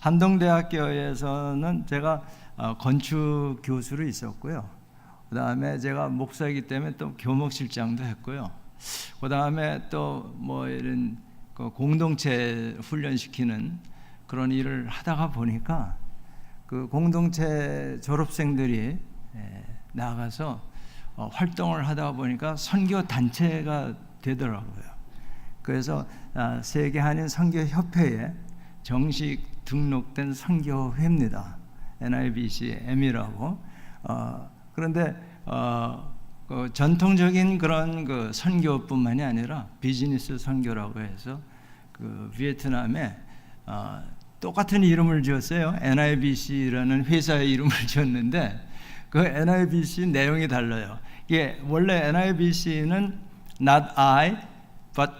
한동대학교에서는 제가 건축 교수로 있었고요. 그 다음에 제가 목사이기 때문에 또 교목실장도 했고요. 그 다음에 또 뭐 이런 공동체 훈련시키는 그런 일을 하다가 보니까 그 공동체 졸업생들이 나가서 활동을 하다 보니까 선교 단체가 되더라고요. 그래서 세계 한인 선교협회에 정식 등록된 선교회입니다. NIBC-M이라고. 그런데 그 전통적인 그런 그 선교뿐만이 아니라 비즈니스 선교라고 해서 그 베트남에 똑같은 이름을 지었어요. NIBC라는 회사의 이름을 지었는데 그 NIBC 내용이 달라요. 이게 원래 NIBC는 Not I, but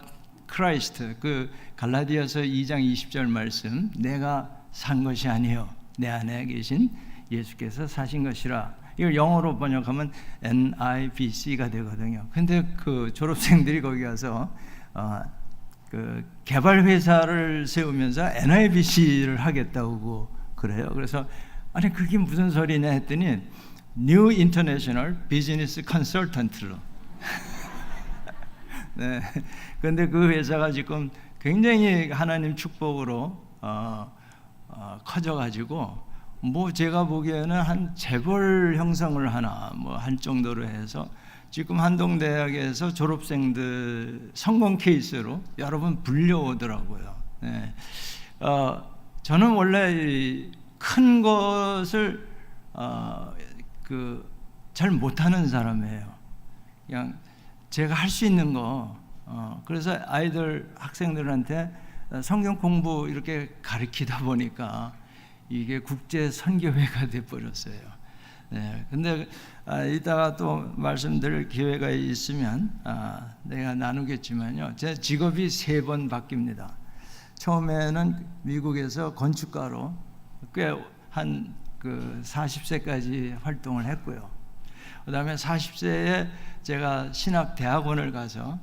Christ. 그 갈라디아서 2장 20절 말씀, 내가 산 것이 아니요 내 안에 계신 예수께서 사신 것이라. 이걸 영어로 번역하면 NIBC가 되거든요. 근데 그 졸업생들이 거기 가서 그 개발 회사를 세우면서 NIBC를 하겠다고 그래요. 그래서 아니 그게 무슨 소리냐 했더니 New International Business Consultant로. 네. 근데 그 회사가 지금 굉장히 하나님 축복으로 커져가지고 뭐 제가 보기에는 한 재벌 형성을 하나 뭐 할 정도로 해서 지금 한동대학에서 졸업생들 성공 케이스로 여러 번 불려오더라고요. 네. 저는 원래 큰 것을 잘 못하는 사람이에요. 그냥 제가 할 수 있는 거. 그래서 아이들 학생들한테 성경 공부 이렇게 가르치다 보니까 이게 국제 선교회가 돼 버렸어요. 네, 근데 이따가 또 말씀드릴 기회가 있으면 내가 나누겠지만요. 제 직업이 3번 바뀝니다. 처음에는 미국에서 건축가로 꽤 한 40세까지 활동을 했고요. 그다음에 40세에 제가 신학대학원을 가서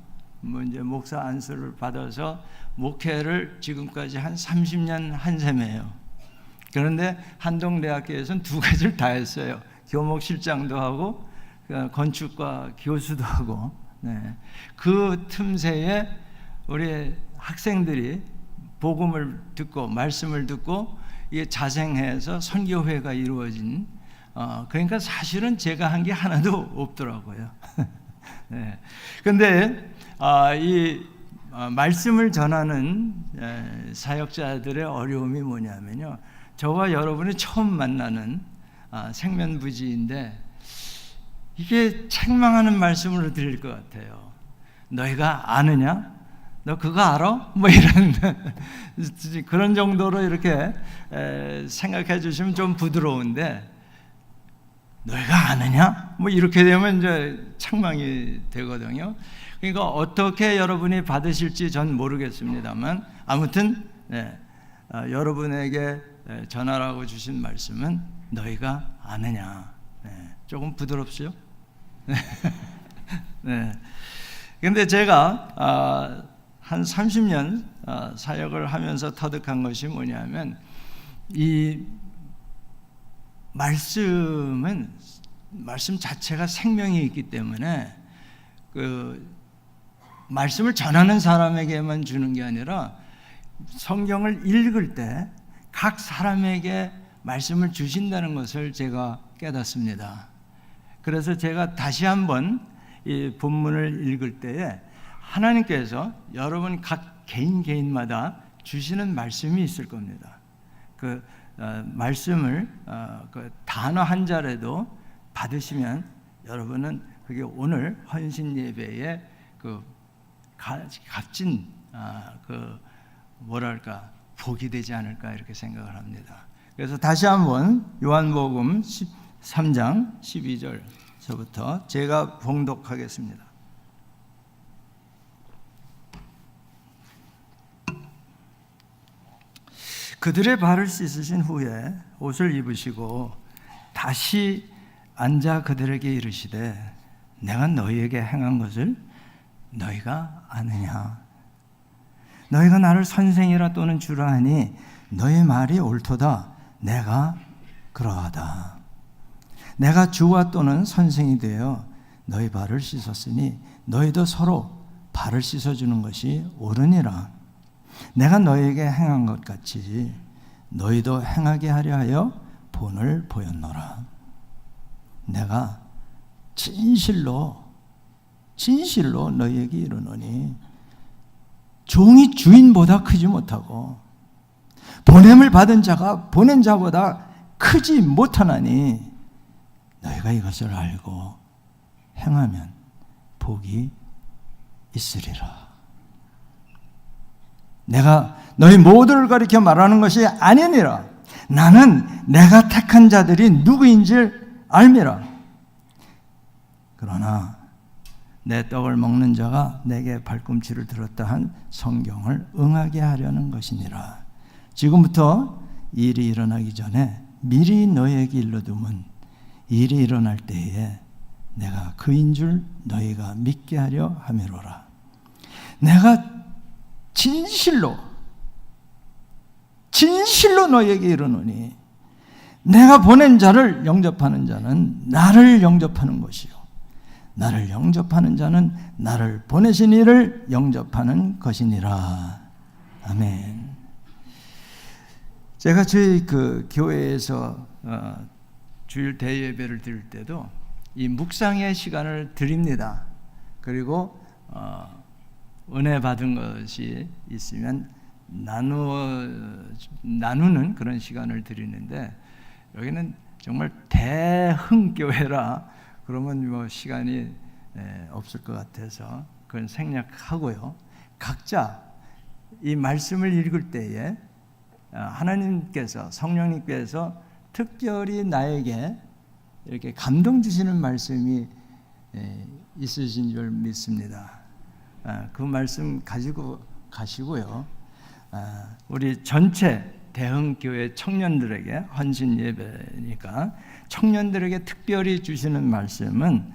이제 목사 안수를 받아서 목회를 지금까지 한 30년 한 셈이에요. 그런데 한동대학교에서는 2가지를 다 했어요. 교목실장도 하고 건축과 교수도 하고. 네. 그 틈새에 우리 학생들이 복음을 듣고 말씀을 듣고 이게 자생해서 선교회가 이루어진. 그러니까 사실은 제가 한 게 하나도 없더라고요. 네. 근데 이 말씀을 전하는 사역자들의 어려움이 뭐냐면요. 저와 여러분이 처음 만나는 생면부지인데 이게 책망하는 말씀으로 들릴 것 같아요. 너희가 아느냐? 너 그거 알아? 뭐 이런 그런 정도로 이렇게 생각해 주시면 좀 부드러운데 너희가 아느냐? 뭐 이렇게 되면 이제 책망이 되거든요. 그러니까 어떻게 여러분이 받으실지 전 모르겠습니다만 아무튼 여러분에게 전하라고 주신 말씀은 너희가 아느냐. 조금 부드럽죠? 네. 근데 제가 한 30년 사역을 하면서 터득한 것이 뭐냐면 이 말씀 자체가 생명이 있기 때문에 그 말씀을 전하는 사람에게만 주는 게 아니라 성경을 읽을 때 각 사람에게 말씀을 주신다는 것을 제가 깨닫습니다. 그래서 제가 다시 한번 이 본문을 읽을 때에 하나님께서 여러분 각 개인마다 주시는 말씀이 있을 겁니다. 그 말씀을 그 단어 한 자라도 받으시면 여러분은 그게 오늘 헌신 예배의 그 값진 복이 되지 않을까 이렇게 생각을 합니다. 그래서 다시 한번 요한복음 13장 12절서부터 제가 봉독하겠습니다. 그들의 발을 씻으신 후에 옷을 입으시고 다시 앉아 그들에게 이르시되 내가 너희에게 행한 것을 너희가 아느냐? 너희가 나를 선생이라 또는 주라 하니 너희 말이 옳도다. 내가 그러하다. 내가 주와 또는 선생이 되어 너희 발을 씻었으니 너희도 서로 발을 씻어주는 것이 옳으니라. 내가 너희에게 행한 것 같이 너희도 행하게 하려 하여 본을 보였노라. 내가 진실로 너희에게 이르노니 종이 주인보다 크지 못하고 보냄을 받은 자가 보낸 자보다 크지 못하나니 너희가 이것을 알고 행하면 복이 있으리라. 내가 너희 모두를 가리켜 말하는 것이 아니니라. 나는 내가 택한 자들이 누구인지 알미라. 그러나 내 떡을 먹는 자가 내게 발꿈치를 들었다 한 성경을 응하게 하려는 것이니라. 지금부터 일이 일어나기 전에 미리 너희에게 일러두면 일이 일어날 때에 내가 그인 줄 너희가 믿게 하려 함이로라. 내가 진실로 너희에게 이르노니 내가 보낸 자를 영접하는 자는 나를 영접하는 것이요 나를 영접하는 자는 나를 보내신 이를 영접하는 것이니라. 아멘. 제가 저희 그 교회에서 주일 대예배를 드릴 때도 이 묵상의 시간을 드립니다. 그리고 은혜 받은 것이 있으면 나누는 그런 시간을 드리는데 여기는 정말 대흥교회라 그러면 뭐 시간이 없을 것 같아서 그건 생략하고요. 각자 이 말씀을 읽을 때에 하나님께서 성령님께서 특별히 나에게 이렇게 감동 주시는 말씀이 있으신 줄 믿습니다. 그 말씀 가지고 가시고요. 우리 전체 대흥교회 청년들에게 헌신 예배니까 청년들에게 특별히 주시는 말씀은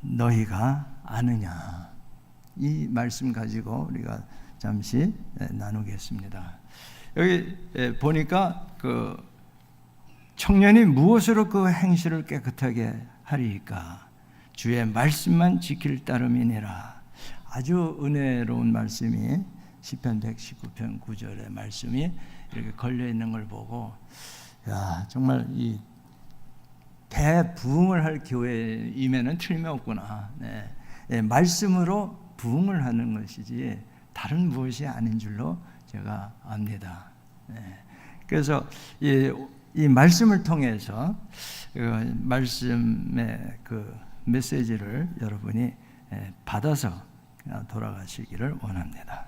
너희가 아느냐, 이 말씀 가지고 우리가 잠시 나누겠습니다. 여기 보니까 그 청년이 무엇으로 그 행실을 깨끗하게 하리이까? 주의 말씀만 지킬 따름이니라. 아주 은혜로운 말씀이 시편 119편 9절의 말씀이 이렇게 걸려 있는 걸 보고 야, 정말 이 대부흥을 할 교회임에는 틀림없구나. 네. 말씀으로 부흥을 하는 것이지 다른 무엇이 아닌 줄로 제가 압니다. 네. 그래서 이 말씀을 통해서 그 말씀의 그 메시지를 여러분이 받아서 돌아가시기를 원합니다.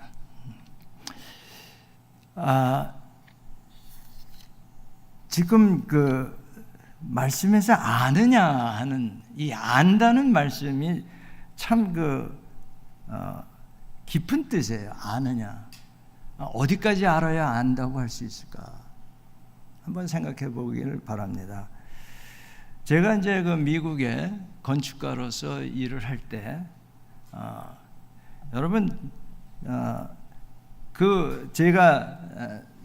지금 그 말씀에서 아느냐 하는 이 안다는 말씀이 참 깊은 뜻이에요. 아느냐. 어디까지 알아야 안다고 할 수 있을까? 한번 생각해 보기를 바랍니다. 제가 이제 그 미국에 건축가로서 일을 할 때, 여러분, 그 제가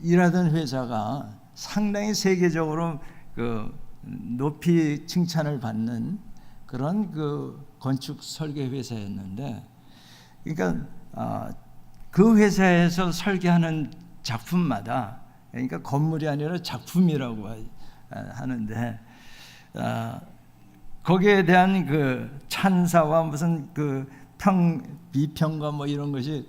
일하던 회사가 상당히 세계적으로 그 높이 칭찬을 받는 그런 그 건축 설계 회사였는데, 그러니까 그 회사에서 설계하는 작품마다, 그러니까 건물이 아니라 작품이라고 하는데, 거기에 대한 그 찬사와 무슨 그 비평가 뭐 이런 것이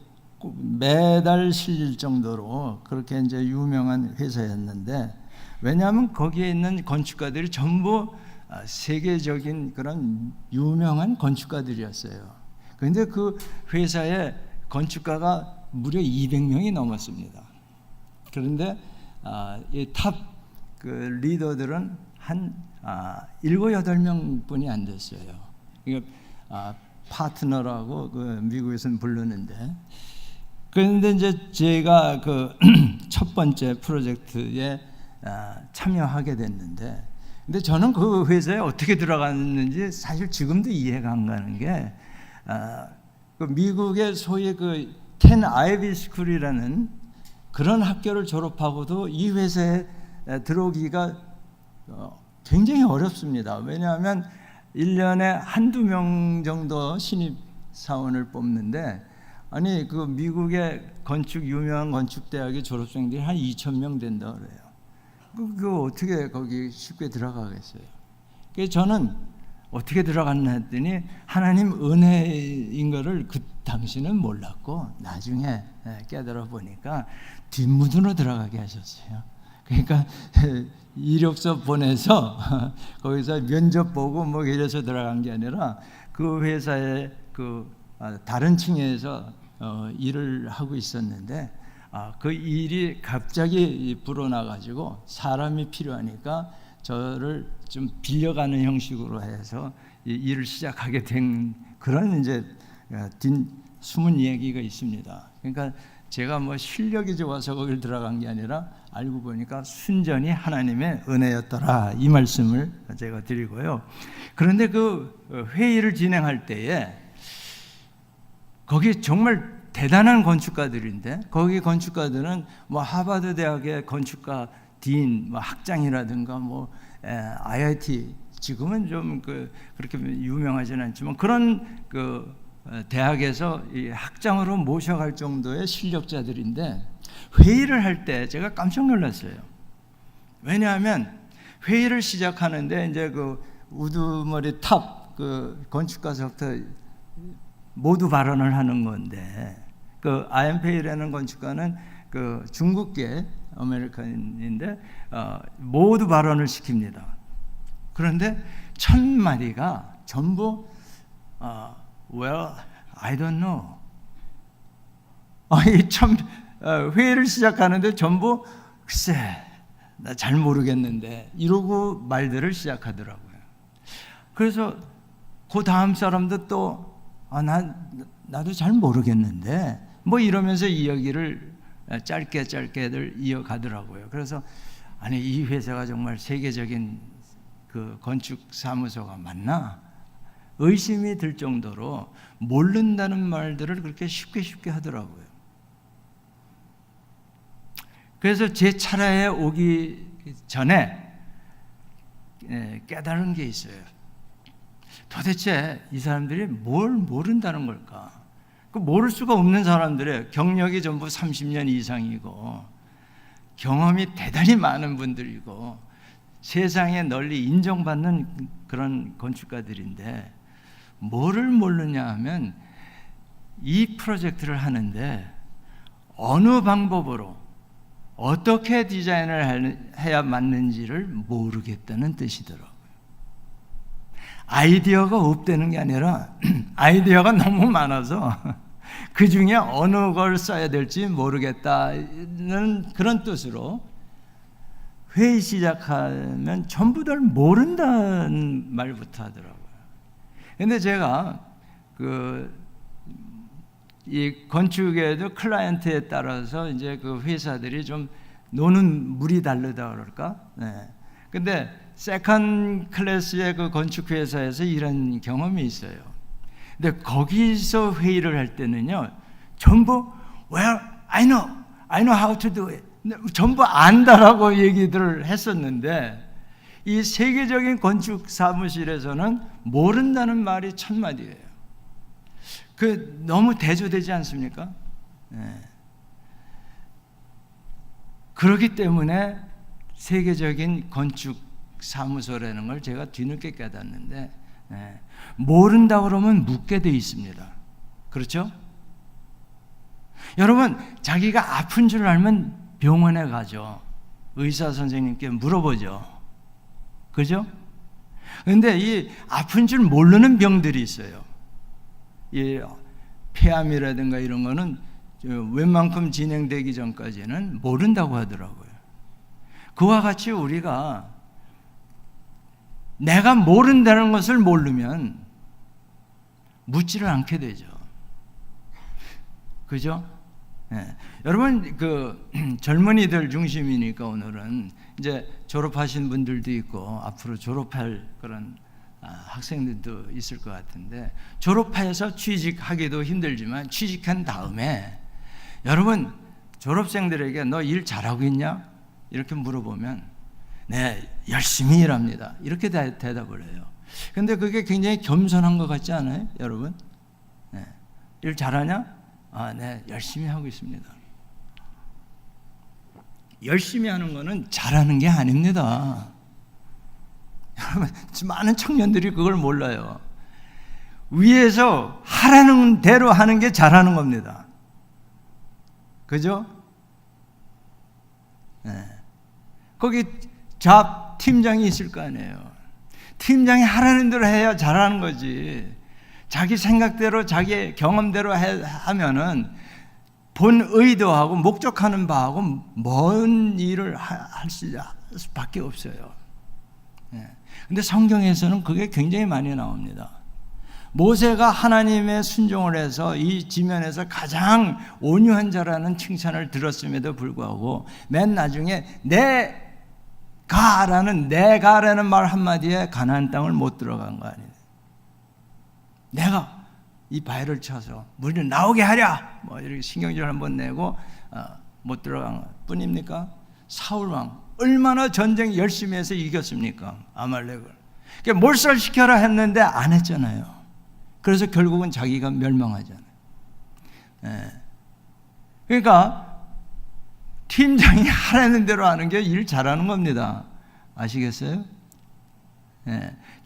매달 실릴 정도로 그렇게 이제 유명한 회사였는데, 왜냐하면 거기에 있는 건축가들이 전부 세계적인 그런 유명한 건축가들이었어요. 그런데 그 회사에 건축가가 무려 200명이 넘었습니다. 그런데 이 탑 그 리더들은 한 7, 8명 뿐이 안 됐어요. 이거 파트너라고 그 미국에서는 부르는데, 그런데 이제 제가 그 첫 번째 프로젝트에 참여하게 됐는데, 근데 저는 그 회사에 어떻게 들어갔는지 사실 지금도 이해가 안 가는 게, 그 미국의 소위 그 10 아이비 스쿨이라는 그런 학교를 졸업하고도 이 회사에 들어오기가 굉장히 어렵습니다. 왜냐하면 1년에 한두 명 정도 신입사원을 뽑는데, 아니 그 미국의 유명한 건축대학의 졸업생들이 한 2,000명 된다 그래요. 그거 어떻게 거기 쉽게 들어가겠어요? 그래서 저는 어떻게 들어갔나 했더니 하나님 은혜인 거를 그 당시는 몰랐고 나중에 깨달아 보니까 뒷문으로 들어가게 하셨어요. 그러니까 이력서 보내서 거기서 면접 보고 뭐 이래서 들어간 게 아니라 그 회사의 다른 층에서 일을 하고 있었는데, 그 일이 갑자기 불어나가지고 사람이 필요하니까 저를 좀 빌려가는 형식으로 해서 일을 시작하게 된 그런 이제 숨은 얘기가 있습니다. 그러니까 제가 뭐 실력이 좋아서 거길 들어간 게 아니라 알고 보니까 순전히 하나님의 은혜였더라, 이 말씀을 제가 드리고요. 그런데 그 회의를 진행할 때에 거기 정말 대단한 건축가들인데, 거기 건축가들은 뭐 하버드 대학의 건축가 딘, 뭐 학장이라든가 뭐 IIT, 지금은 좀 그렇게 유명하지는 않지만 그런 대학에서 이 학장으로 모셔갈 정도의 실력자들인데, 회의를 할 때 제가 깜짝 놀랐어요. 왜냐하면 회의를 시작하는데 이제 우두머리 탑 건축가서부터 모두 발언을 하는 건데, 아엠페이라는 건축가는 중국계 아메리칸인데 모두 발언을 시킵니다. 그런데 1,000마디가 전부 Well, I don't know. 회의를 시작하는데 전부 글쎄, 나 잘 모르겠는데 이러고 말들을 시작하더라고요. 그래서 그 다음 사람도 또 나도 잘 모르겠는데 뭐 이러면서 이야기를 짧게들 이어가더라고요. 그래서 아니 이 회사가 정말 세계적인 건축 사무소가 맞나 의심이 들 정도로 모른다는 말들을 그렇게 쉽게 하더라고요. 그래서 제 차례에 오기 전에 깨달은 게 있어요. 도대체 이 사람들이 뭘 모른다는 걸까? 모를 수가 없는 사람들의 경력이 전부 30년 이상이고 경험이 대단히 많은 분들이고 세상에 널리 인정받는 그런 건축가들인데, 뭐를 모르냐 하면 이 프로젝트를 하는데 어느 방법으로 어떻게 디자인을 해야 맞는지를 모르겠다는 뜻이더라고요. 아이디어가 없다는 게 아니라 아이디어가 너무 많아서 그 중에 어느 걸 써야 될지 모르겠다는 그런 뜻으로 회의 시작하면 전부 다 모른다는 말부터 하더라고요. 근데 제가 이 건축에도 클라이언트에 따라서 이제 회사들이 좀 노는 물이 다르다 그럴까? 네. 근데 세컨 클래스의 건축 회사에서 이런 경험이 있어요. 근데 거기서 회의를 할 때는요, 전부 Well, I know how to do it. 전부 안다라고 얘기들을 했었는데, 이 세계적인 건축 사무실에서는 모른다는 말이 1,000마디예요. 너무 대조되지 않습니까? 네. 그렇기 때문에 세계적인 건축 사무소라는 걸 제가 뒤늦게 깨닫는데, 모른다 그러면 묻게 돼 있습니다. 그렇죠? 여러분, 자기가 아픈 줄 알면 병원에 가죠. 의사 선생님께 물어보죠. 그죠? 그런데 이 아픈 줄 모르는 병들이 있어요. 이 폐암이라든가 이런 거는 웬만큼 진행되기 전까지는 모른다고 하더라고요. 그와 같이 우리가 내가 모른다는 것을 모르면 묻지를 않게 되죠. 그죠? 네. 여러분, 젊은이들 중심이니까 오늘은 이제 졸업하신 분들도 있고 앞으로 졸업할 그런 학생들도 있을 것 같은데, 졸업해서 취직하기도 힘들지만 취직한 다음에 여러분 졸업생들에게 너 일 잘하고 있냐? 이렇게 물어보면 네, 열심히 일합니다. 이렇게 대답을 해요. 근데 그게 굉장히 겸손한 것 같지 않아요, 여러분? 네. 일 잘하냐? 네, 열심히 하고 있습니다. 열심히 하는 거는 잘하는 게 아닙니다. 여러분, 많은 청년들이 그걸 몰라요. 위에서 하라는 대로 하는 게 잘하는 겁니다. 그죠? 네. 거기 잡 팀장이 있을 거 아니에요. 팀장이 하라는 대로 해야 잘하는 거지. 자기 생각대로 자기 경험대로 하면은 본 의도하고 목적하는 바하고 먼 일을 할 수밖에 없어요. 근데 성경에서는 그게 굉장히 많이 나옵니다. 모세가 하나님의 순종을 해서 이 지면에서 가장 온유한 자라는 칭찬을 들었음에도 불구하고 맨 나중에 내가라는 말 한마디에 가나안 땅을 못 들어간 거 아니에요. 내가 이 바위를 쳐서 물이 나오게 하랴 뭐 이렇게 신경질 한번 내고 못 들어간 것 뿐입니까? 사울 왕 얼마나 전쟁 열심히 해서 이겼습니까? 아말렉을. 그러니까 몰살시켜라 했는데 안 했잖아요. 그래서 결국은 자기가 멸망하잖아요. 그러니까 팀장이 하라는 대로 하는 게 일 잘하는 겁니다. 아시겠어요?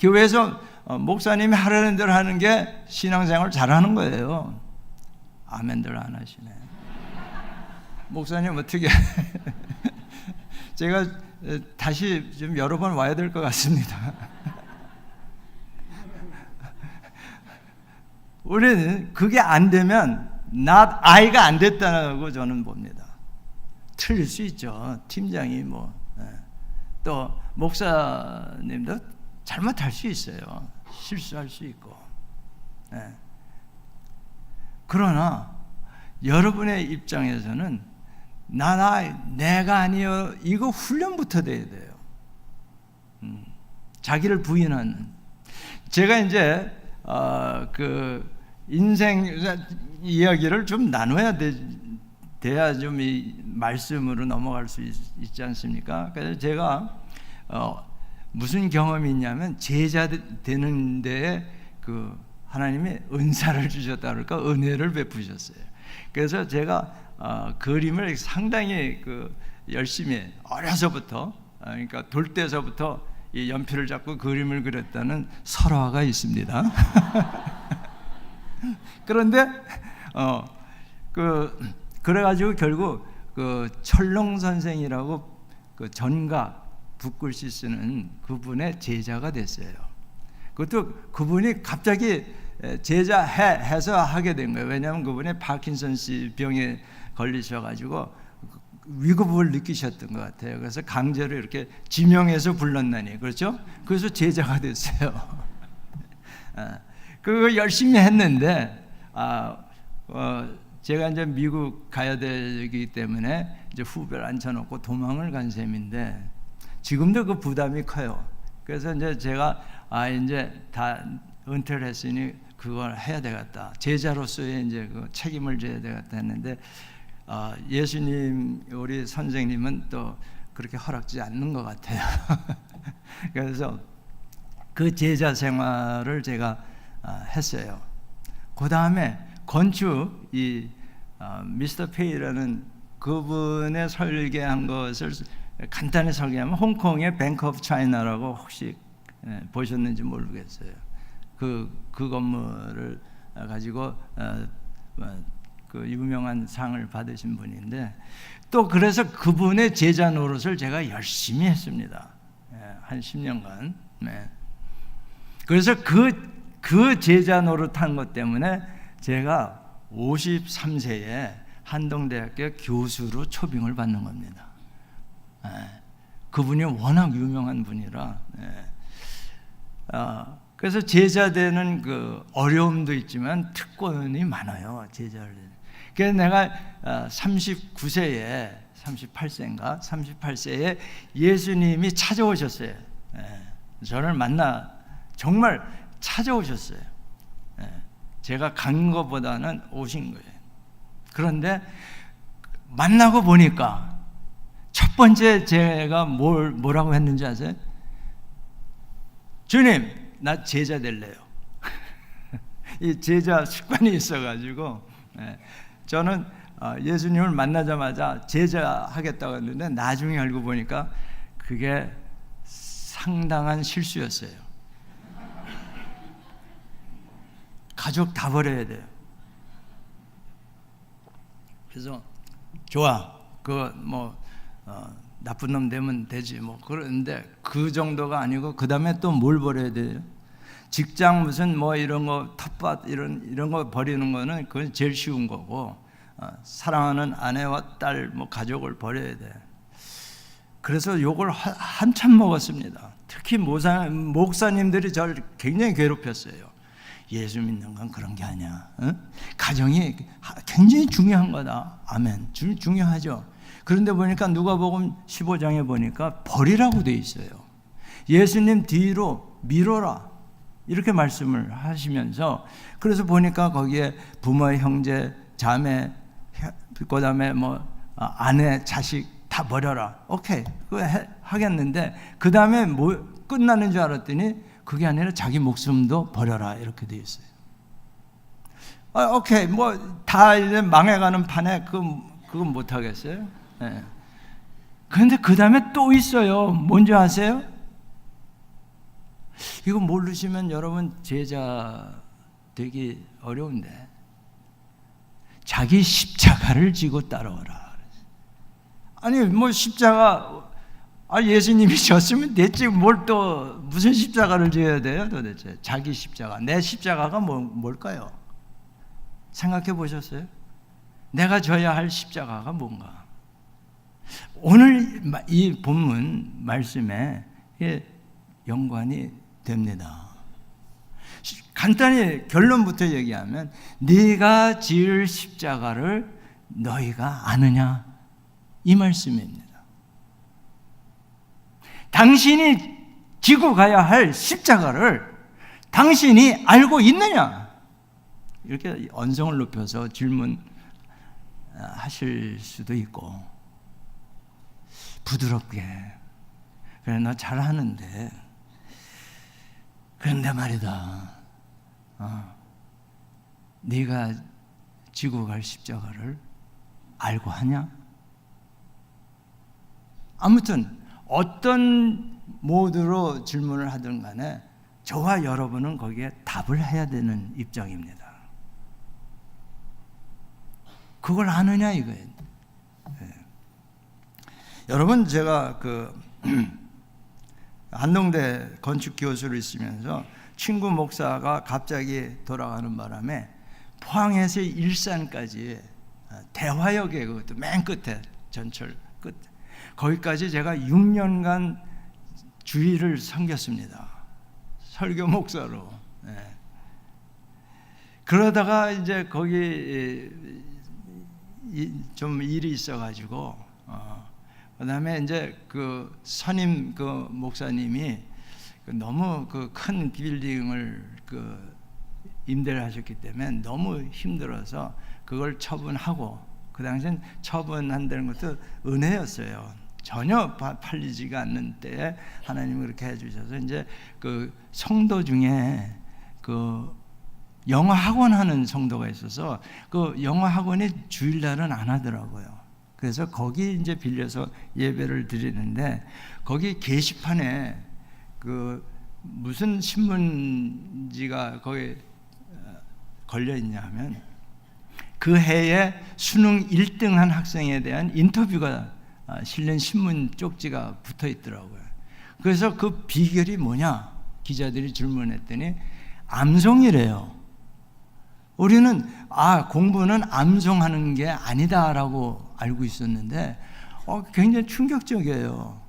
교회에서 목사님이 하라는 대로 하는 게 신앙생활 잘하는 거예요. 아멘들 안 하시네. 목사님 어떻게 제가 다시 좀 여러 번 와야 될 것 같습니다. 우리는 그게 안 되면 아이가 안 됐다고 저는 봅니다. 틀릴 수 있죠. 팀장이 또 목사님도 잘못할 수 있어요. 실수할 수 있고. 그러나 여러분의 입장에서는 내가 아니요 이거 훈련부터 돼야 돼요. 자기를 부인하는. 제가 이제 그 인생 이야기를 좀 나눠야 돼야 좀 이 말씀으로 넘어갈 수 있지 않습니까? 그래서 제가 무슨 경험이 있냐면 제자 되는 데에 그 하나님이 은사를 주셨다 그럴까 은혜를 베푸셨어요. 그래서 제가 그림을 상당히 열심히 어려서부터 그러니까 돌 때서부터 이 연필을 잡고 그림을 그렸다는 설화가 있습니다. 그런데 그래가지고 결국 그 철롱 선생이라고 그 전각 붓글씨 쓰는 그분의 제자가 됐어요. 그것도 그분이 갑자기 제자 해서 하게 된 거예요. 왜냐하면 그분이 파킨슨씨 병에 걸리셔가지고 위급을 느끼셨던 것 같아요. 그래서 강제로 이렇게 지명해서 불렀나니, 그렇죠? 그래서 제자가 됐어요. 그거 열심히 했는데, 제가 이제 미국 가야 되기 때문에 이제 후배를 앉혀놓고 도망을 간 셈인데, 지금도 그 부담이 커요. 그래서 이제 제가 이제 다 은퇴를 했으니 그걸 해야 되겠다. 제자로서의 이제 그 책임을 져야 되겠다 했는데, 예수님 우리 선생님은 또 그렇게 허락지 않는 것 같아요. 그래서 그 제자 생활을 제가 했어요. 그 다음에 건축 미스터 페이라는 그분의 설계한 것을 간단히 설계하면 홍콩의 뱅크 오브 차이나라고 혹시 보셨는지 모르겠어요. 그 건물을 가지고 그 유명한 상을 받으신 분인데, 또 그래서 그분의 제자 노릇을 제가 열심히 했습니다. 한 10년간. 그래서 그 제자 노릇한 것 때문에 제가 53세에 한동대학교 교수로 초빙을 받는 겁니다. 그분이 워낙 유명한 분이라. 그래서 제자 되는 그 어려움도 있지만 특권이 많아요. 제자를. 그래서 내가 38세에 예수님이 찾아오셨어요. 저를 정말 찾아오셨어요. 제가 간 것보다는 오신 거예요. 그런데 만나고 보니까 첫 번째 제가 뭐라고 했는지 아세요? 주님, 나 제자 될래요. 이 제자 습관이 있어가지고 저는 예수님을 만나자마자 제자 하겠다고 했는데 나중에 알고 보니까 그게 상당한 실수였어요. 가족 다 버려야 돼요. 그래서 좋아, 나쁜 놈 되면 되지 그러는데 그 정도가 아니고 그 다음에 또 뭘 버려야 돼요? 직장 무슨 이런 거 텃밭 이런 거 버리는 거는 그건 제일 쉬운 거고 사랑하는 아내와 딸 가족을 버려야 돼. 그래서 욕을 한참 먹었습니다. 특히 목사님들이 저를 굉장히 괴롭혔어요. 예수 믿는 건 그런 게 아니야. 가정이 굉장히 중요한 거다. 아멘. 중요하죠. 그런데 보니까 누가복음 15장에 보니까 버리라고 돼 있어요. 예수님 뒤로 미뤄라 이렇게 말씀을 하시면서, 그래서 보니까 거기에 부모, 형제, 자매, 그다음에 아내, 자식 다 버려라. 오케이, 그거 하겠는데 그 다음에 끝나는 줄 알았더니 그게 아니라 자기 목숨도 버려라 이렇게 돼 있어요. 오케이, 다 이제 망해가는 판에 그건 못 하겠어요. 네. 그런데 그 다음에 또 있어요. 뭔지 아세요? 이거 모르시면 여러분 제자 되기 어려운데, 자기 십자가를 지고 따라오라. 아니 십자가 예수님이 졌으면 됐지 뭘 또 무슨 십자가를 져야 돼요 도대체. 자기 십자가, 내 십자가가 뭘까요? 생각해 보셨어요? 내가 져야 할 십자가가 뭔가? 오늘 이 본문 말씀에 연관이 됩니다. 간단히 결론부터 얘기하면 네가 지을 십자가를 너희가 아느냐 이 말씀입니다. 당신이 지고 가야 할 십자가를 당신이 알고 있느냐? 이렇게 언성을 높여서 질문하실 수도 있고, 부드럽게 그래 너 잘하는데 그런데 말이다, 네가 지고 갈 십자가를 알고 하냐? 아무튼 어떤 모드로 질문을 하든 간에 저와 여러분은 거기에 답을 해야 되는 입장입니다. 그걸 아느냐 이거예요. 네. 여러분, 제가 한동대 건축 교수를 있으면서 친구 목사가 갑자기 돌아가는 바람에 포항에서 일산까지 대화역에, 그것도 맨 끝에, 전철 끝, 거기까지 제가 6년간 주일을 섬겼습니다. 설교 목사로. 네. 그러다가 이제 거기 좀 일이 있어가지고, 그 다음에 이제 그 선임 목사님이 너무 큰 빌딩을 임대를 하셨기 때문에 너무 힘들어서 그걸 처분하고, 그 당시엔 처분한다는 것도 은혜였어요. 전혀 팔리지가 않는 때에 하나님이 그렇게 해주셔서 이제 그 성도 중에 영어 학원 하는 성도가 있어서 그 영어 학원이 주일날은 안 하더라고요. 그래서 거기 이제 빌려서 예배를 드리는데, 거기 게시판에 무슨 신문지가 거기 걸려 있냐 하면 그 해에 수능 1등한 학생에 대한 인터뷰가 실린 신문 쪽지가 붙어 있더라고요. 그래서 그 비결이 뭐냐 기자들이 질문했더니 암송이래요. 우리는 공부는 암송하는 게 아니다라고 알고 있었는데 굉장히 충격적이에요.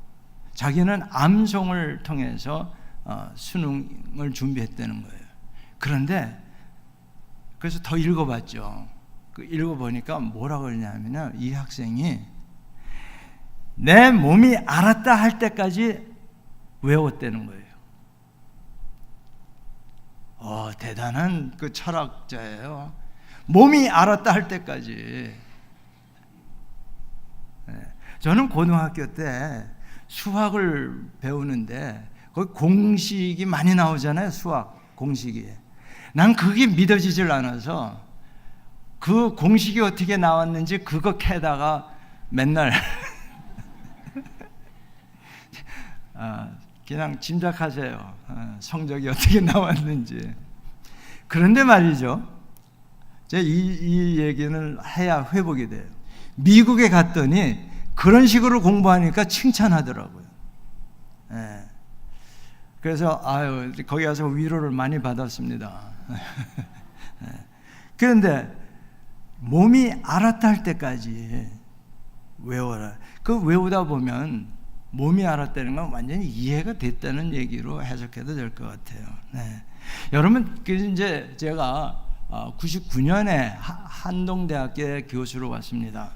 자기는 암송을 통해서 수능을 준비했다는 거예요. 그런데 그래서 더 읽어봤죠. 읽어보니까 뭐라고 그러냐면 이 학생이 내 몸이 알았다 할 때까지 외웠다는 거예요. 대단한 철학자예요. 몸이 알았다 할 때까지. 저는 고등학교 때 수학을 배우는데 거기 공식이 많이 나오잖아요. 수학 공식이. 난 그게 믿어지질 않아서 그 공식이 어떻게 나왔는지 그거 캐다가 맨날 그냥 짐작하세요. 성적이 어떻게 나왔는지. 그런데 말이죠. 제가 이 얘기는 해야 회복이 돼요. 미국에 갔더니 그런 식으로 공부하니까 칭찬하더라고요. 예. 그래서 거기 가서 위로를 많이 받았습니다. 그런데 몸이 알았다 할 때까지 외워라. 그 외우다 보면 몸이 알았다는 건 완전히 이해가 됐다는 얘기로 해석해도 될 것 같아요. 네. 여러분, 이제 제가 99년에 한동대학교에 교수로 왔습니다.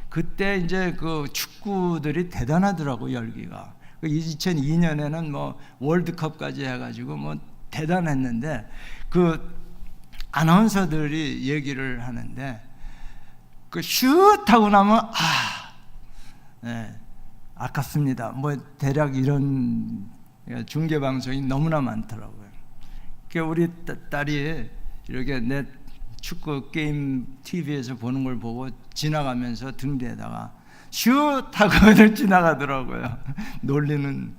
그때 이제 그 축구들이 대단하더라고, 열기가. 2002년에는 뭐 월드컵까지 해가지고 뭐 대단했는데 그 아나운서들이 얘기를 하는데 그 슛 하고 나면 네, 아깝습니다. 뭐 대략 이런 중계 방송이 너무나 많더라고요. 그러니까 우리 딸이 이렇게 내 축구 게임 TV에서 보는 걸 보고 지나가면서 등 뒤에다가 슛 하고 지나가더라고요. 놀리는.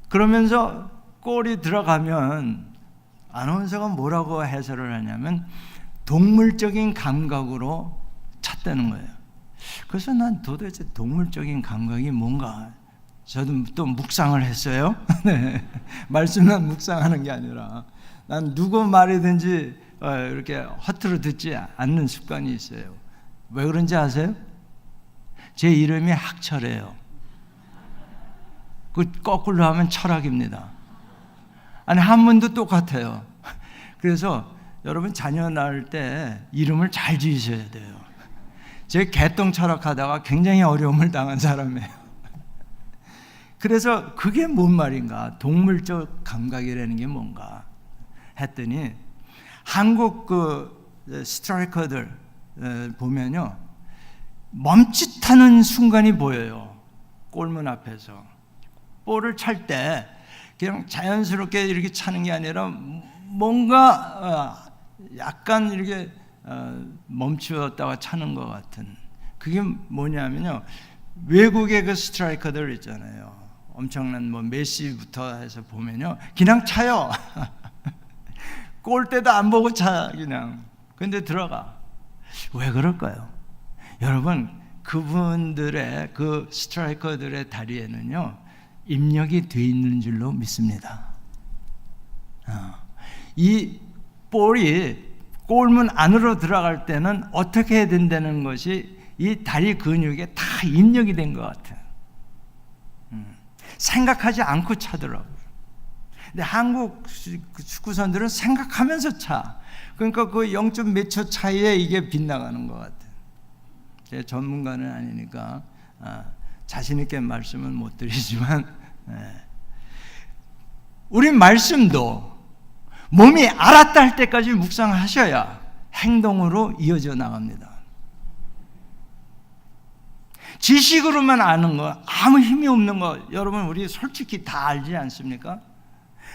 그러면서 골이 들어가면 아나운서가 뭐라고 해설을 하냐면 동물적인 감각으로 찼다는 거예요. 그래서 난 도대체 동물적인 감각이 뭔가 저도 또 묵상을 했어요. 네. 말씀만 묵상하는 게 아니라 난 누구 말이든지 이렇게 허투루 듣지 않는 습관이 있어요. 왜 그런지 아세요? 제 이름이 학철이에요. 그 거꾸로 하면 철학입니다. 아니 한문도 똑같아요. 그래서 여러분 자녀 낳을 때 이름을 잘 지으셔야 돼요. 제 개똥 철학하다가 굉장히 어려움을 당한 사람이에요. 그래서 그게 뭔 말인가? 동물적 감각이라는 게 뭔가 했더니 한국 그 스트라이커들 보면요 멈칫하는 순간이 보여요. 골문 앞에서 볼을 찰 때 그냥 자연스럽게 이렇게 차는 게 아니라 뭔가 약간 이렇게 멈추었다가 차는 것 같은. 그게 뭐냐면요 외국의 그 스트라이커들 있잖아요. 엄청난 뭐 메시부터 해서 보면요 그냥 차요. 골대도 안 보고 차 그냥. 근데 들어가. 왜 그럴까요? 여러분 그분들의 그 스트라이커들의 다리에는요 입력이 돼 있는 줄로 믿습니다. 이 볼이 골문 안으로 들어갈 때는 어떻게 해야 된다는 것이 이 다리 근육에 다 입력이 된 것 같아요. 생각하지 않고 차더라고요. 근데 한국 축구선들은 생각하면서 차. 그러니까 그 0. 몇 초 차이에 이게 빗나가는 것 같아요. 제 전문가는 아니니까 자신 있게 말씀은 못 드리지만 우리 말씀도 몸이 알았다 할 때까지 묵상하셔야 행동으로 이어져 나갑니다. 지식으로만 아는 거 아무 힘이 없는 거 여러분 우리 솔직히 다 알지 않습니까?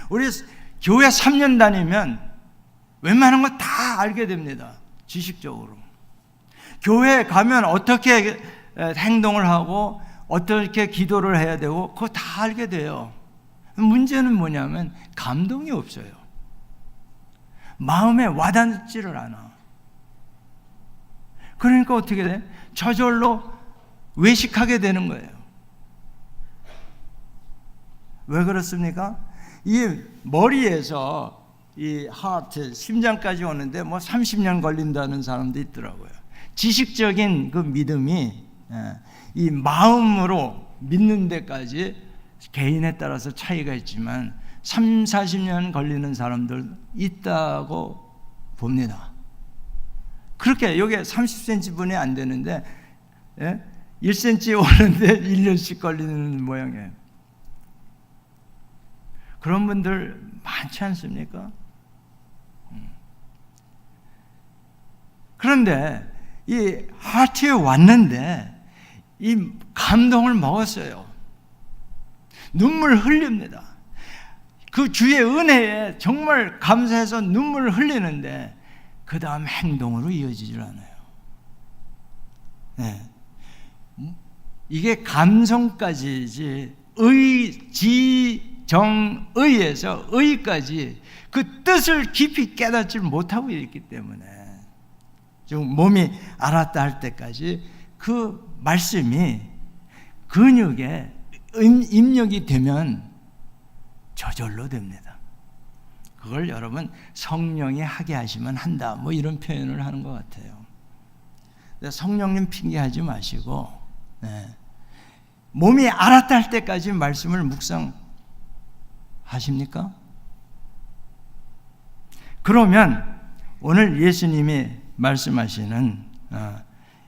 우리 교회 3년 다니면 웬만한 거 다 알게 됩니다. 지식적으로. 교회에 가면 어떻게 행동을 하고 어떻게 기도를 해야 되고 그거 다 알게 돼요. 문제는 뭐냐면 감동이 없어요. 마음에 와닿지를 않아. 그러니까 어떻게 돼? 저절로 외식하게 되는 거예요. 왜 그렇습니까? 이 머리에서 이 하트, 심장까지 오는데 뭐 30년 걸린다는 사람도 있더라고요. 지식적인 그 믿음이 이 마음으로 믿는 데까지 개인에 따라서 차이가 있지만 30, 40년 걸리는 사람들 있다고 봅니다. 그렇게 여기 30cm 분이 안 되는데 1cm 오는데 1년씩 걸리는 모양이에요. 그런 분들 많지 않습니까? 그런데 이 하트에 왔는데 이 감동을 먹었어요. 눈물 흘립니다. 그 주의 은혜에 정말 감사해서 눈물을 흘리는데 그 다음 행동으로 이어지질 않아요. 네. 이게 감성까지지 정의에서 의까지 그 뜻을 깊이 깨닫지 못하고 있기 때문에 지금 몸이 알았다 할 때까지 그 말씀이 근육에 입력이 되면 저절로 됩니다. 그걸 여러분 성령이 하게 하시면 한다 뭐 이런 표현을 하는 것 같아요. 성령님 핑계하지 마시고 몸이 알았다 할 때까지 말씀을 묵상하십니까? 그러면 오늘 예수님이 말씀하시는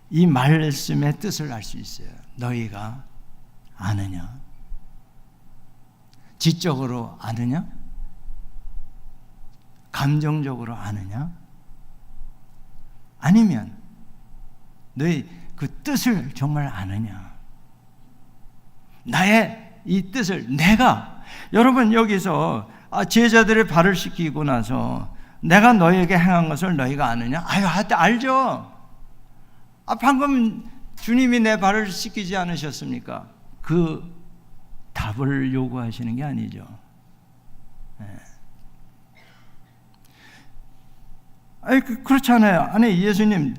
이 말씀의 뜻을 알 수 있어요. 너희가 아느냐? 지적으로 아느냐? 감정적으로 아느냐? 아니면 너희 그 뜻을 정말 아느냐? 나의 이 뜻을 내가 여러분 여기서 제자들의 발을 씻기고 나서 내가 너희에게 행한 것을 너희가 아느냐? 아유, 알죠. 방금 주님이 내 발을 씻기지 않으셨습니까? 그 답을 요구하시는 게 아니죠. 아니 그렇잖아요. 아니 예수님,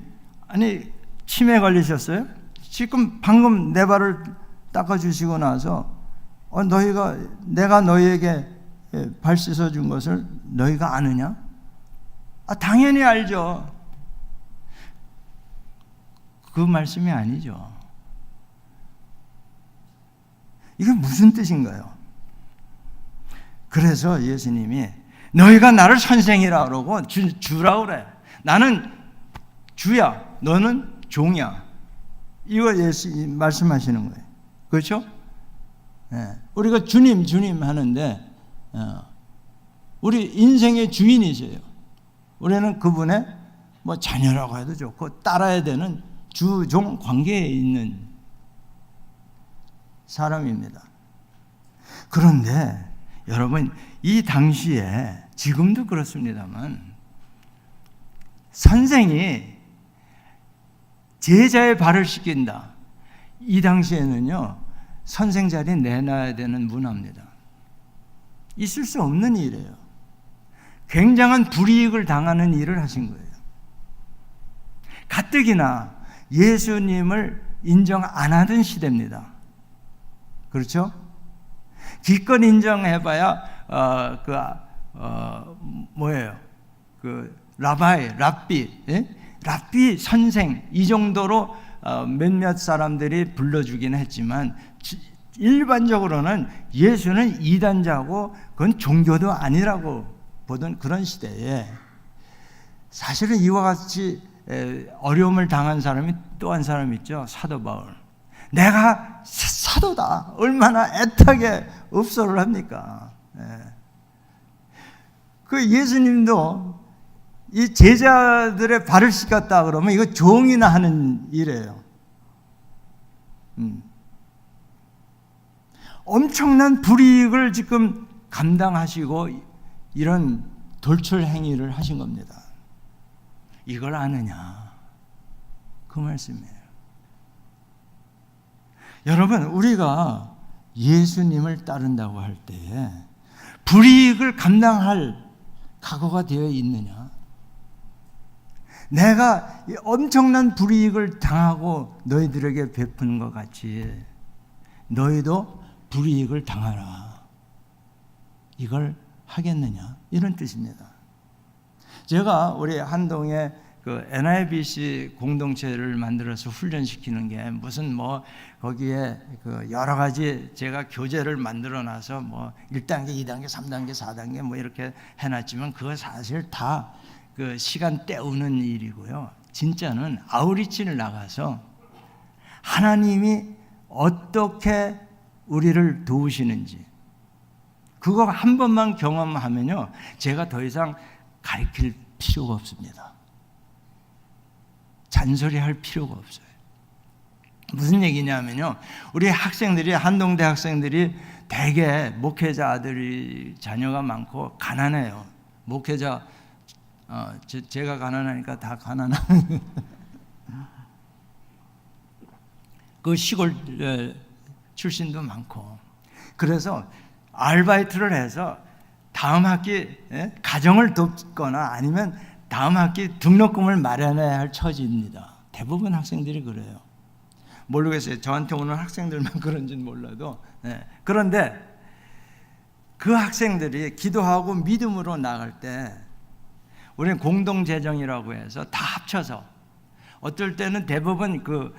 아니 치매 걸리셨어요? 지금 방금 내 발을 닦아주시고 나서 내가 너희에게 발 씻어준 것을 너희가 아느냐? 당연히 알죠. 그 말씀이 아니죠. 이게 무슨 뜻인가요? 그래서 예수님이 너희가 나를 선생이라 그러고 주라 그래. 나는 주야, 너는 종이야. 이거 예수 말씀하시는 거예요. 그렇죠? 우리가 주님 하는데 우리 인생의 주인이세요. 우리는 그분의 뭐 자녀라고 해도 좋고 따라야 되는 주종 관계에 있는 사람입니다. 그런데 여러분 이 당시에 지금도 그렇습니다만 선생이 제자의 발을 씻긴다. 이 당시에는요 선생 자리 내놔야 되는 문화입니다. 있을 수 없는 일이에요. 굉장한 불이익을 당하는 일을 하신 거예요. 가뜩이나 예수님을 인정 안 하던 시대입니다. 그렇죠? 기껏 인정해봐야 뭐예요? 랍비, 예? 랍비 선생 이 정도로 몇몇 사람들이 불러주긴 했지만 일반적으로는 예수는 이단자고 그건 종교도 아니라고 보던 그런 시대에 사실은 이와 같이 어려움을 당한 사람이 또 한 사람 있죠. 사도 바울. 내가 사도다. 얼마나 애타게 읍소를 합니까? 그 예수님도 이 제자들의 발을 씻겼다 그러면 이거 종이나 하는 일이에요. 엄청난 불이익을 지금 감당하시고 이런 돌출 행위를 하신 겁니다. 이걸 아느냐? 그 말씀이에요. 여러분, 우리가 예수님을 따른다고 할 때에 불이익을 감당할 각오가 되어 있느냐? 내가 엄청난 불이익을 당하고 너희들에게 베푸는 것 같이 너희도 불이익을 당하라. 이걸 하겠느냐? 이런 뜻입니다. 제가 우리 한동에 그 NIBC 공동체를 만들어서 훈련시키는 게 무슨 뭐 거기에 그 여러 가지 제가 교재를 만들어 놔서 뭐 1단계, 2단계, 3단계, 4단계 뭐 이렇게 해놨지만 그거 사실 다 그 시간 때우는 일이고요. 진짜는 아우리치를 나가서 하나님이 어떻게 우리를 도우시는지 그거 한 번만 경험하면요, 제가 더 이상 가르칠 필요가 없습니다. 잔소리할 필요가 없어요. 무슨 얘기냐면요, 우리 학생들이, 한동대 학생들이 대개 목회자 아들이 자녀가 많고 가난해요. 목회자, 제가 가난하니까 다 가난한 그 시골 출신도 많고, 그래서 아르바이트를 해서 다음 학기 가정을 돕거나 아니면 다음 학기 등록금을 마련해야 할 처지입니다. 대부분 학생들이 그래요. 모르겠어요. 저한테 오는 학생들만 그런지는 몰라도. 그런데 그 학생들이 기도하고 믿음으로 나갈 때 우리는 공동재정이라고 해서 다 합쳐서, 어떨 때는 대부분 그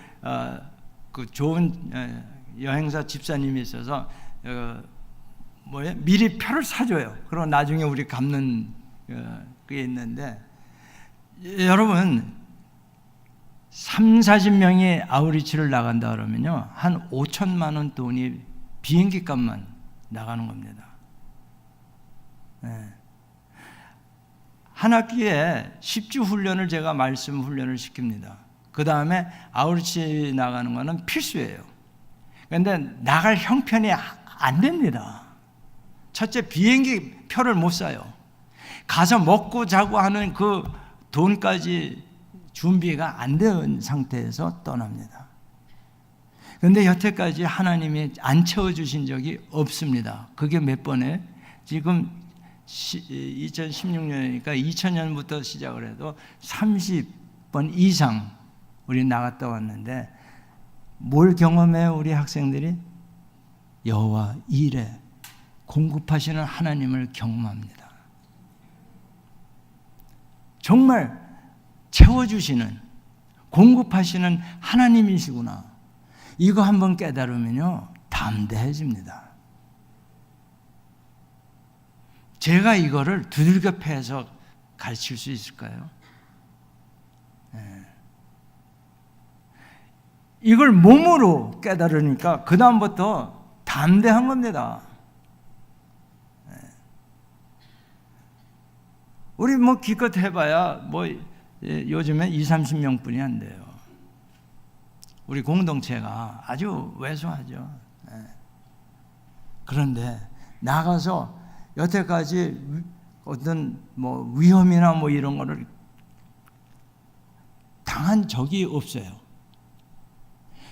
좋은 여행사 집사님이 있어서 미리 표를 사줘요. 그럼 나중에 우리 갚는 그게 있는데, 여러분 30-40명이 아우리치를 나간다 그러면요, 한 5천만 원 돈이 비행기 값만 나가는 겁니다. 한 학기에 10주 훈련을 제가 말씀 훈련을 시킵니다. 그 다음에 아우리치 나가는 거는 필수예요. 그런데 나갈 형편이 안 됩니다. 첫째, 비행기 표를 못 사요. 가서 먹고 자고 하는 그 돈까지 준비가 안 된 상태에서 떠납니다. 그런데 여태까지 하나님이 안 채워주신 적이 없습니다. 그게 몇 번에, 지금 2016년이니까 2000년부터 시작을 해도 30번 이상 우리 나갔다 왔는데, 뭘 경험해요 우리 학생들이? 여호와 일에 공급하시는 하나님을 경험합니다. 정말 채워주시는, 공급하시는 하나님이시구나. 이거 한번 깨달으면요, 담대해집니다. 제가 이거를 두들겨 패서 가르칠 수 있을까요? 이걸 몸으로 깨달으니까 그 다음부터 담대한 겁니다. 우리 뭐 기껏 해봐야 뭐 요즘에 20-30명뿐이 안 돼요. 우리 공동체가 아주 왜소하죠. 그런데 나가서 여태까지 어떤 뭐 위험이나 뭐 이런 거를 당한 적이 없어요.